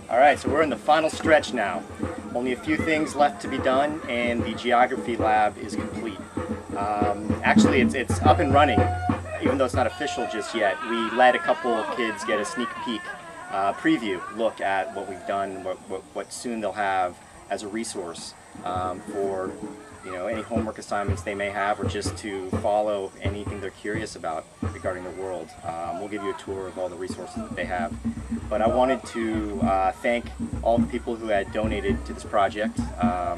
Alright, so we're in the final stretch now. Only a few things left to be done and the geography lab is complete. Actually, it's up and running, even though it's not official just yet. We let a couple of kids get a sneak peek, preview look at what we've done, what soon they'll have as a resource for any homework assignments they may have, or just to follow anything they're curious about regarding the world. We'll give you a tour of all the resources that they have. But I wanted to thank all the people who had donated to this project. I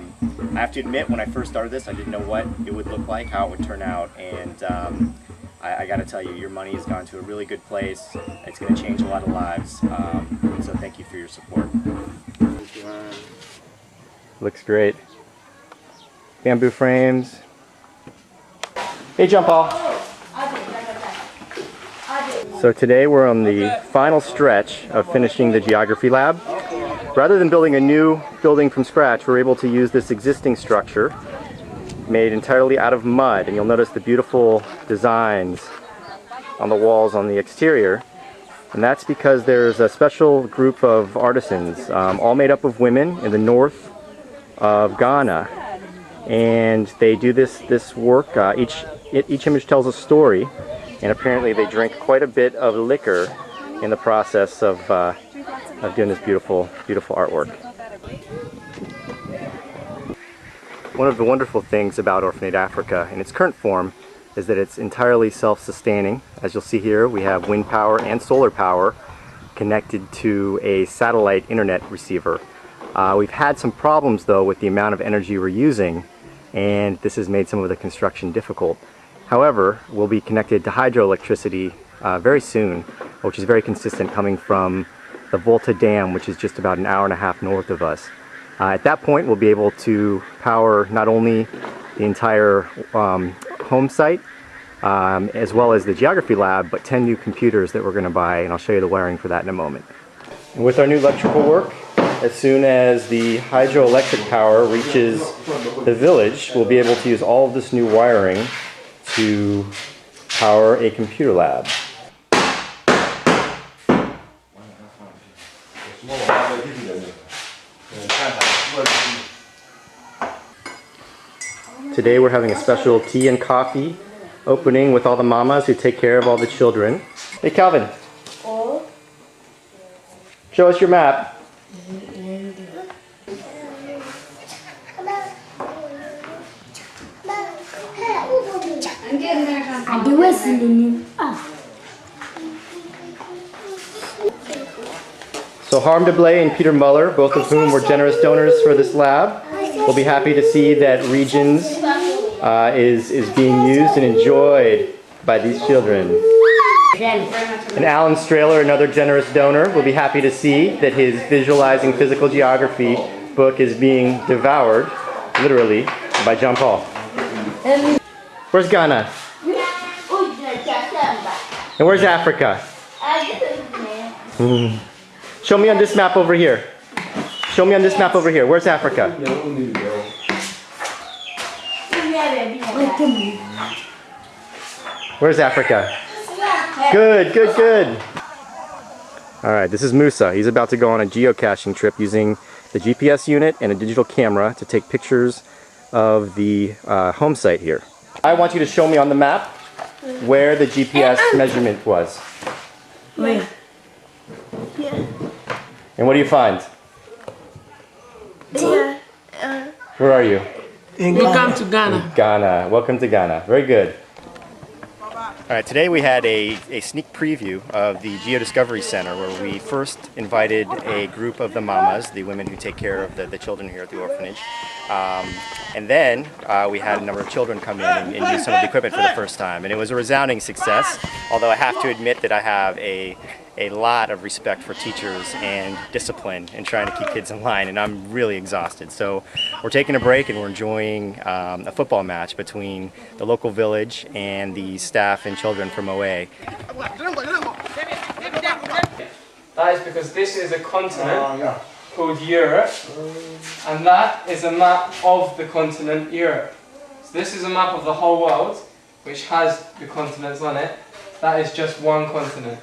have to admit, when I first started this, I didn't know what it would look like, how it would turn out, and I got to tell you, your money has gone to a really good place. It's going to change a lot of lives, so thank you for your support. Looks great. Bamboo frames. Hey, jump ball. So today we're on the final stretch of finishing the geography lab. Rather than building a new building from scratch, we're able to use this existing structure made entirely out of mud, and you'll notice the beautiful designs on the walls on the exterior. And that's because there's a special group of artisans, all made up of women in the north of Ghana. And they do this work. Each image tells a story, and apparently they drink quite a bit of liquor in the process of doing this beautiful artwork. One of the wonderful things about Orphanate Africa in its current form is that it's entirely self-sustaining. As you'll see here, we have wind power and solar power connected to a satellite internet receiver. We've had some problems though with the amount of energy we're using, and this has made some of the construction difficult. However, we'll be connected to hydroelectricity very soon, which is very consistent, coming from the Volta Dam, which is just about an hour and a half north of us. At that point, we'll be able to power not only the entire home site, as well as the geography lab, but 10 new computers that we're going to buy, and I'll show you the wiring for that in a moment. And with our new electrical work, as soon as the hydroelectric power reaches the village, we'll be able to use all of this new wiring to power a computer lab. Today we're having a special tea and coffee opening with all the mamas who take care of all the children. Hey Calvin, show us your map. So Harm de Blay and Peter Muller, both of whom were generous donors for this lab, will be happy to see that Regions is being used and enjoyed by these children. And Alan Strahler, another generous donor, will be happy to see that his Visualizing Physical Geography book is being devoured, literally, by John Paul. Where's Ghana? And where's Africa? Show me on this map over here. Show me on this map over here. Where's Africa? Where's Africa? Good, good, good. Alright, this is Musa. He's about to go on a geocaching trip using the GPS unit and a digital camera to take pictures of the home site here. I want you to show me on the map where the GPS measurement was. Where? Yeah. And what do you find? Yeah. Where are you? Welcome to Ghana. In Ghana. Welcome to Ghana. Very good. Alright, today we had a sneak preview of the GeoDiscovery Center, where we first invited a group of the mamas, the women who take care of the children here at the orphanage. And then we had a number of children come in and use some of the equipment for the first time. And it was a resounding success, although I have to admit that I have a lot of respect for teachers and discipline in trying to keep kids in line, and I'm really exhausted. So we're taking a break and we're enjoying a football match between the local village and the staff and children from OA. That is because this is a continent called Europe, and that is a map of the continent Europe. So this is a map of the whole world, which has the continents on it. That is just one continent.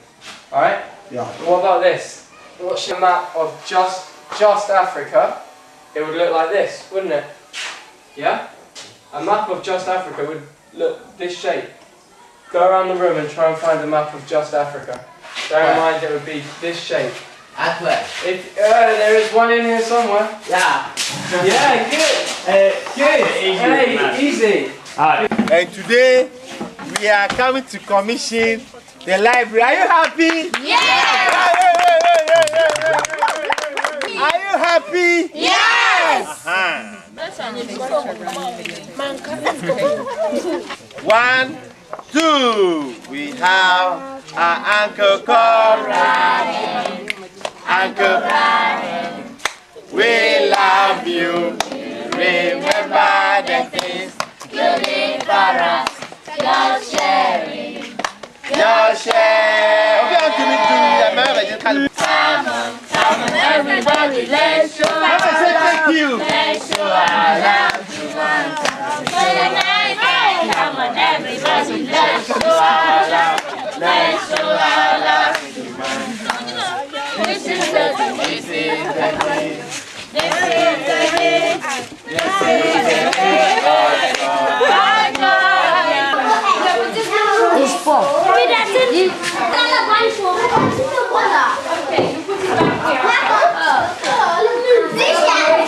Alright? Yeah. What about this? What's a map of just Africa? It would look like this, wouldn't it? Yeah? A map of just Africa would look this shape. Go around the room and try and find a map of just Africa. Bear in mind it would be this shape. At where? If, there is one in here somewhere. Yeah. Yeah, good. Good. Hey, easy. And today we are coming to commission the library. Are you happy? Yes! Are you happy? Yes! One, two. We have our Uncle Conrad. Uncle, we love you. Remember the things You did for us, your sharing. your share. Okay, I'm giving to you. Come on, everybody, let's show our love. Thank you. Let's show our love to one another. Come on, everybody, let's show our love. Let's show our love to one another. This is the day. This is the day. This is the day. This is the day. By God. It's full. That's it. Okay, you put it back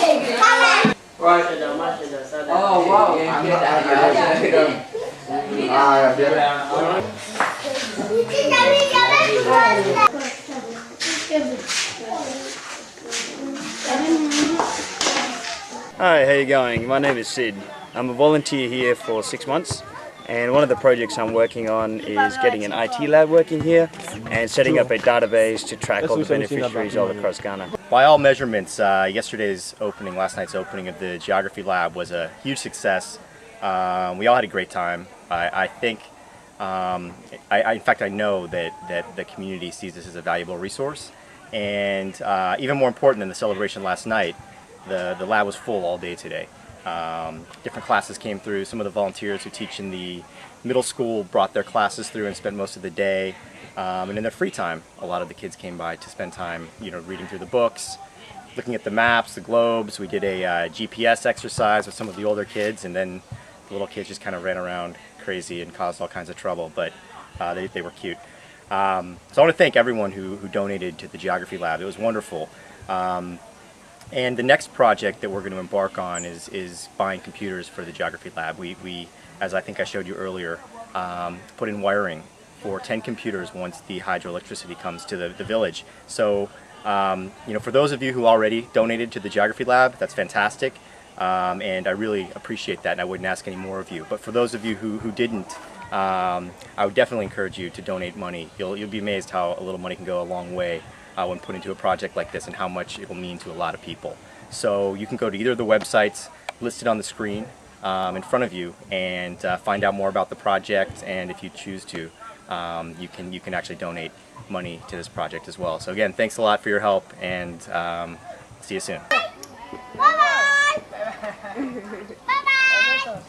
here. Right. Oh, wow. Hi, how you going? My name is Sid. I'm a volunteer here for 6 months, and one of the projects I'm working on is getting an IT lab working here and setting up a database to track all the beneficiaries all across Ghana. By all measurements, last night's opening of the geography lab was a huge success. We all had a great time. I think, in fact, I know that the community sees this as a valuable resource. And even more important than the celebration last night, the lab was full all day today. Different classes came through. Some of the volunteers who teach in the middle school brought their classes through and spent most of the day. And in their free time, a lot of the kids came by to spend time, reading through the books, looking at the maps, the globes. We did a GPS exercise with some of the older kids, and then the little kids just kind of ran around crazy and caused all kinds of trouble, but they were cute. So I want to thank everyone who donated to the Geography Lab. It was wonderful. And the next project that we're going to embark on is buying computers for the Geography Lab. We as I think I showed you earlier, put in wiring for 10 computers once the hydroelectricity comes to the village. So, for those of you who already donated to the Geography Lab, that's fantastic. And I really appreciate that, and I wouldn't ask any more of you. But for those of you who didn't, I would definitely encourage you to donate money. You'll be amazed how a little money can go a long way when put into a project like this, and how much it will mean to a lot of people. So you can go to either of the websites listed on the screen in front of you and find out more about the project, and if you choose to, you can actually donate money to this project as well. So again, thanks a lot for your help, and see you soon. Bye-bye! Bye-bye!